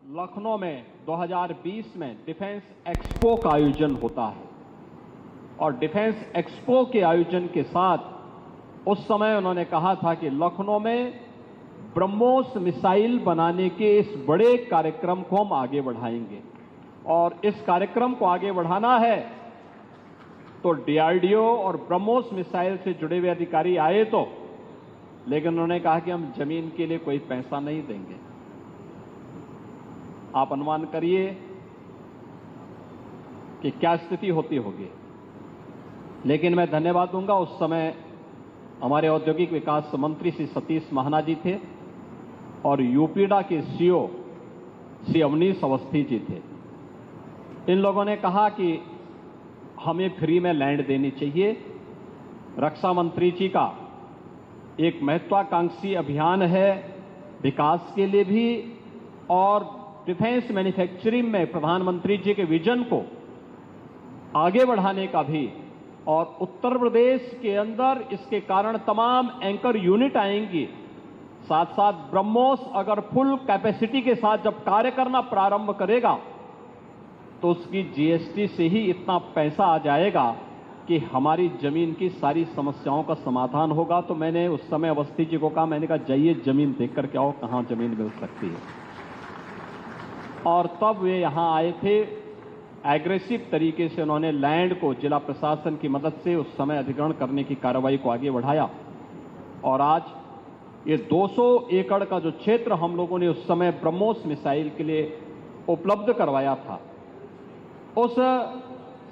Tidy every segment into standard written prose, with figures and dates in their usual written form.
लखनऊ में 2020 में defence expo का आयोजन होता है और डिफेंस एक्सपो के आयोजन के साथ उस समय उन्होंने कहा था कि लखनऊ में ब्रह्मोस मिसाइल बनाने के इस बड़े कार्यक्रम को हम आगे बढ़ाएंगे और इस कार्यक्रम को आगे बढ़ाना है तो डीआरडीओ और ब्रह्मोस मिसाइल से जुड़े हुए अधिकारी आए तो, लेकिन उन्होंने कहा कि हम जमीन के लिए कोई पैसा नहीं देंगे। आप अनुमान करिए कि क्या स्थिति होती होगी। लेकिन मैं धन्यवाद दूंगा, उस समय हमारे औद्योगिक विकास मंत्री श्री सतीश महाना जी थे और यूपीडा के सीओ श्री अवनीश अवस्थी जी थे। इन लोगों ने कहा कि हमें फ्री में लैंड देनी चाहिए। रक्षा मंत्री जी का एक महत्वाकांक्षी अभियान है विकास के लिए भी और डिफेंस मैन्युफैक्चरिंग में प्रधानमंत्री जी के विजन को आगे बढ़ाने का भी, और उत्तर प्रदेश के अंदर इसके कारण तमाम एंकर यूनिट आएंगी। साथ साथ ब्रह्मोस अगर फुल कैपेसिटी के साथ जब कार्य करना प्रारंभ करेगा तो उसकी जीएसटी से ही इतना पैसा आ जाएगा कि हमारी जमीन की सारी समस्याओं का समाधान होगा। तो मैंने उस समय अवस्थी जी को कहा, मैंने कहा जाइए जमीन देख करके आओ, कहां जमीन मिल सकती है। और तब वे यहां आए थे। एग्रेसिव तरीके से उन्होंने लैंड को जिला प्रशासन की मदद से उस समय अधिग्रहण करने की कार्रवाई को आगे बढ़ाया और आज ये 200 एकड़ का जो क्षेत्र हम लोगों ने उस समय ब्रह्मोस मिसाइल के लिए उपलब्ध करवाया था, उस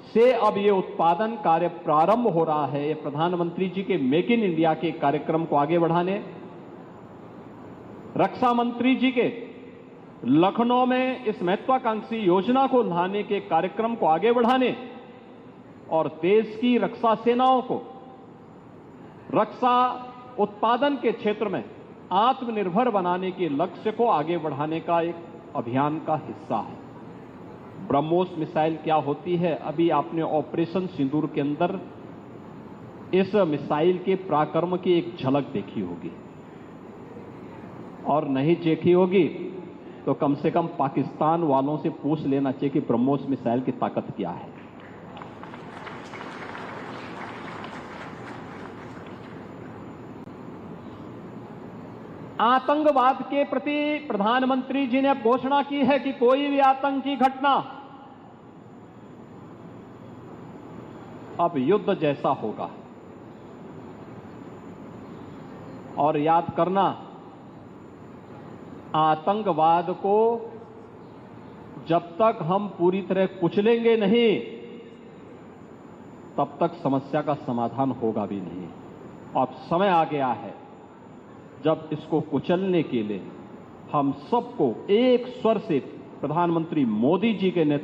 से अब ये उत्पादन कार्य प्रारंभ हो रहा है। ये प्रधानमंत्री जी के मेक इन इंडिया के कार्यक्रम को आगे बढ़ाने, रक्षा मंत्री जी के लखनऊ में इस महत्वाकांक्षी योजना को लाने के कार्यक्रम को आगे बढ़ाने और देश की रक्षा सेनाओं को रक्षा उत्पादन के क्षेत्र में आत्मनिर्भर बनाने के लक्ष्य को आगे बढ़ाने का एक अभियान का हिस्सा है। ब्रह्मोस मिसाइल क्या होती है, अभी आपने ऑपरेशन सिंदूर के अंदर इस मिसाइल के पराक्रम की एक झलक देखी होगी, और नहीं देखी होगी तो कम से कम पाकिस्तान वालों से पूछ लेना चाहिए कि ब्रह्मोस मिसाइल की ताकत क्या है। आतंकवाद के प्रति प्रधानमंत्री जी ने अब घोषणा की है कि कोई भी आतंकी घटना अब युद्ध जैसा होगा। और याद करना, आतंकवाद को जब तक हम पूरी तरह कुचलेंगे नहीं तब तक समस्या का समाधान होगा भी नहीं। अब समय आ गया है जब इसको कुचलने के लिए हम सबको एक स्वर से प्रधानमंत्री मोदी जी के नेतृत्व